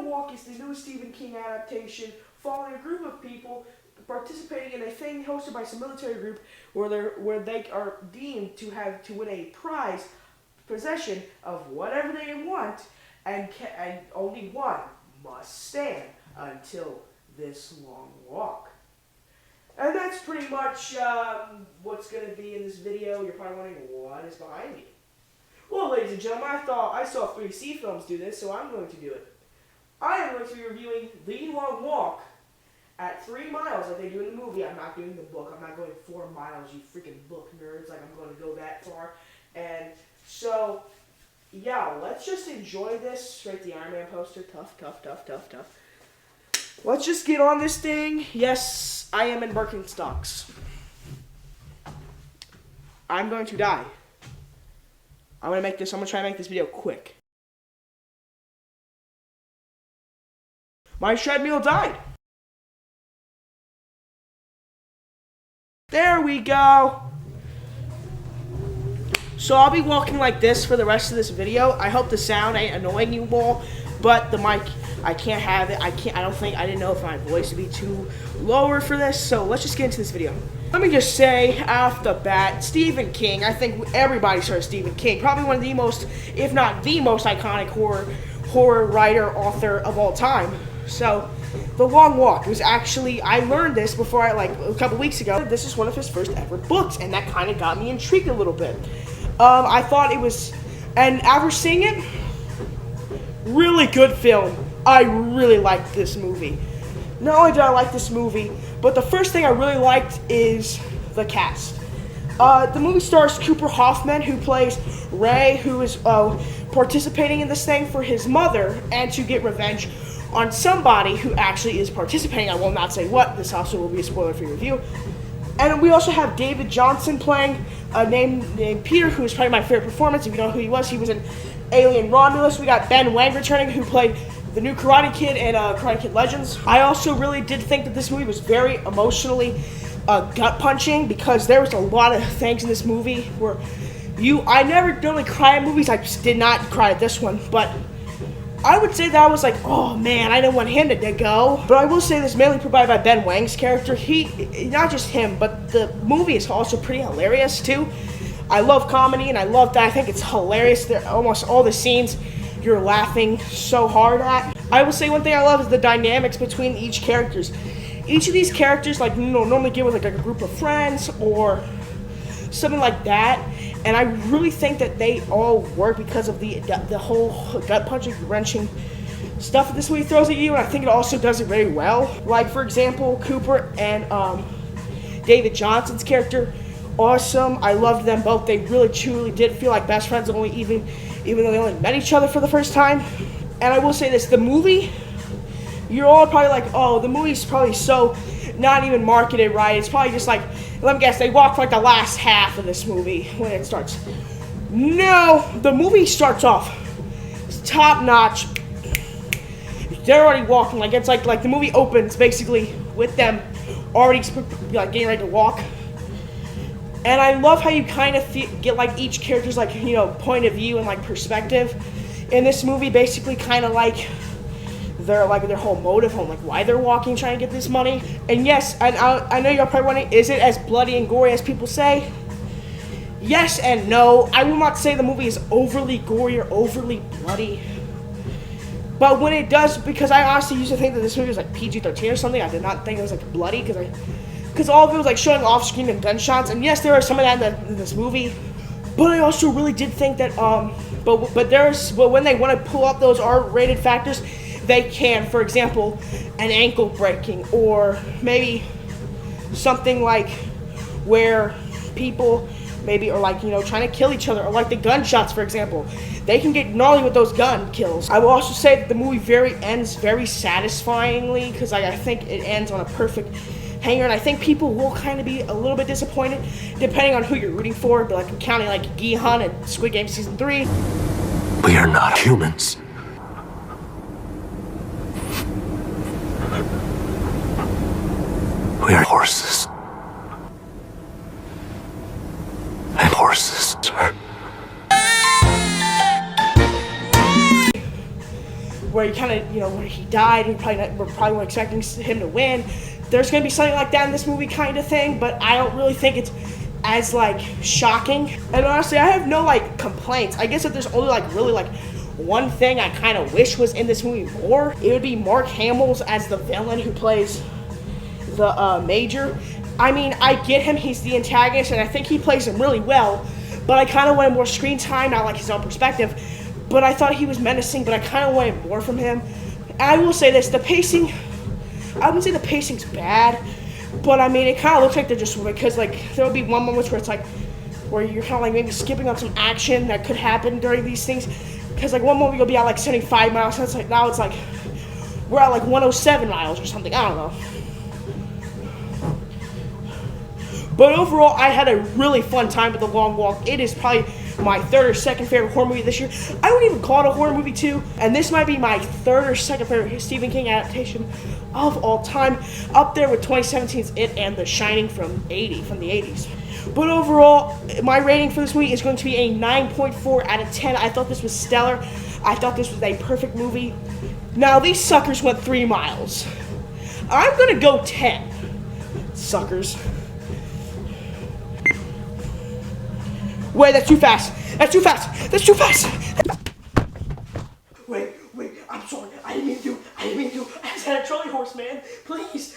Long Walk is the newest Stephen King adaptation following a group of people participating in a thing hosted by some military group where they are deemed to win a prize possession of whatever they want, and only one must stand until this long walk. And that's pretty much what's going to be in this video. You're probably wondering what is behind me. Well, ladies and gentlemen, I saw 3C films do this, so I'm going to do it. I am going to be reviewing The Long Walk at 3 miles like they do in the movie. I'm not doing the book. I'm not going 4 miles, you freaking book nerds. Like, I'm going to go that far. And so, yeah, let's just enjoy this. Right, the Iron Man poster. Tough, tough, tough, tough, tough. Let's just get on this thing. Yes, I am in Birkenstocks. I'm going to die. I'm going to try to make this video quick. My treadmill died. There we go. So I'll be walking like this for the rest of this video. I hope the sound ain't annoying you all, but the mic, I can't have it. I didn't know if my voice would be too lower for this, so let's just get into this video. Let me just say, off the bat, Stephen King, I think everybody's heard of Stephen King. Probably one of the most, if not the most iconic horror writer, author of all time. So, The Long Walk was actually, I learned this before a couple weeks ago. This is one of his first ever books, and that kind of got me intrigued a little bit. I thought it was, and after seeing it, really good film. I really liked this movie. Not only did I like this movie, but the first thing I really liked is the cast. The movie stars Cooper Hoffman, who plays Ray, who is participating in this thing for his mother and to get revenge on somebody who actually is participating. I will not say what. This also will be a spoiler for your review. And we also have David Johnson playing a name named Peter, who is probably my favorite performance. If you know who he was in Alien Romulus. We got Ben Wang returning, who played the new Karate Kid in Karate Kid Legends. I also really did think that this movie was very emotionally gut-punching, because there was a lot of things in this movie where I never normally cry at movies. I just did not cry at this one, but I would say that I was like, oh man, I didn't want him to go. But I will say this mainly provided by Ben Wang's character. Not just him, but the movie is also pretty hilarious too. I love comedy, and I love that. I think it's hilarious. Almost all the scenes you're laughing so hard at. I will say one thing I love is the dynamics between each characters. Each of these characters, normally get with a group of friends or something like that, and I really think that they all work because of the whole gut-punching, wrenching stuff that this movie throws at you, and I think it also does it very well. Like, for example, Cooper and David Johnson's character, awesome. I loved them both. They really, truly did feel like best friends, even though they only met each other for the first time. And I will say this, the movie, you're all probably like, oh, the movie's probably so not even marketed right. It's probably just like, let me guess, they walk for the last half of this movie when it starts. No, the movie starts off top notch. They're already walking, it's like the movie opens basically with them already getting ready to walk. And I love how you kind of get each character's point of view and perspective in this movie, basically kind of their whole motive on why they're walking, trying to get this money. And yes, I know you're probably wondering, is it as bloody and gory as people say? Yes and no. I will not say the movie is overly gory or overly bloody, but when it does, because I honestly used to think that this movie was PG-13 or something. I did not think it was bloody, because all of it was showing off-screen and gunshots, and yes, there was some of that in this movie, but I also really did think that but when they want to pull up those R-rated factors, they can. For example, an ankle breaking, or maybe something where people maybe are trying to kill each other, or the gunshots, for example. They can get gnarly with those gun kills. I will also say that the movie ends very satisfyingly, because I think it ends on a perfect hanger, and I think people will kind of be a little bit disappointed depending on who you're rooting for, but counting Gi-hun and Squid Game Season 3. We are not humans. We are horses. And horses are... Where where he kind of, you know, where he died, and we're probably weren't expecting him to win. There's going to be something like that in this movie kind of thing, but I don't really think it's as, like, shocking. And honestly, I have no, like, complaints. I guess if there's only, like, really, like, one thing I kind of wish was in this movie more, it would be Mark Hamill's as the villain who plays the Major. I mean, I get him, he's the antagonist, and I think he plays him really well, but I kind of wanted more screen time, not like his own perspective. But I thought he was menacing, but I kind of wanted more from him. And I will say this, the pacing, I wouldn't say the pacing's bad, but I mean, it kind of looks like they're just, because like, there'll be one moment where it's like, where you're kind of like maybe skipping on some action that could happen during these things. Because like one moment you'll be at like 75 miles, and it's like, now it's like, we're at like 107 miles or something, I don't know. But overall, I had a really fun time with The Long Walk. It is probably my third or second favorite horror movie this year. I wouldn't even call it a horror movie too, and this might be my third or second favorite Stephen King adaptation of all time, up there with 2017's It and The Shining from the 80s. But overall, my rating for this movie is going to be a 9.4 out of 10. I thought this was stellar. I thought this was a perfect movie. Now, these suckers went 3 miles. I'm going to go 10. Suckers. Wait, that's too fast. That's too fast. That's too fast. Wait, I'm sorry. I didn't mean to. I just had a trolley horse, man. Please.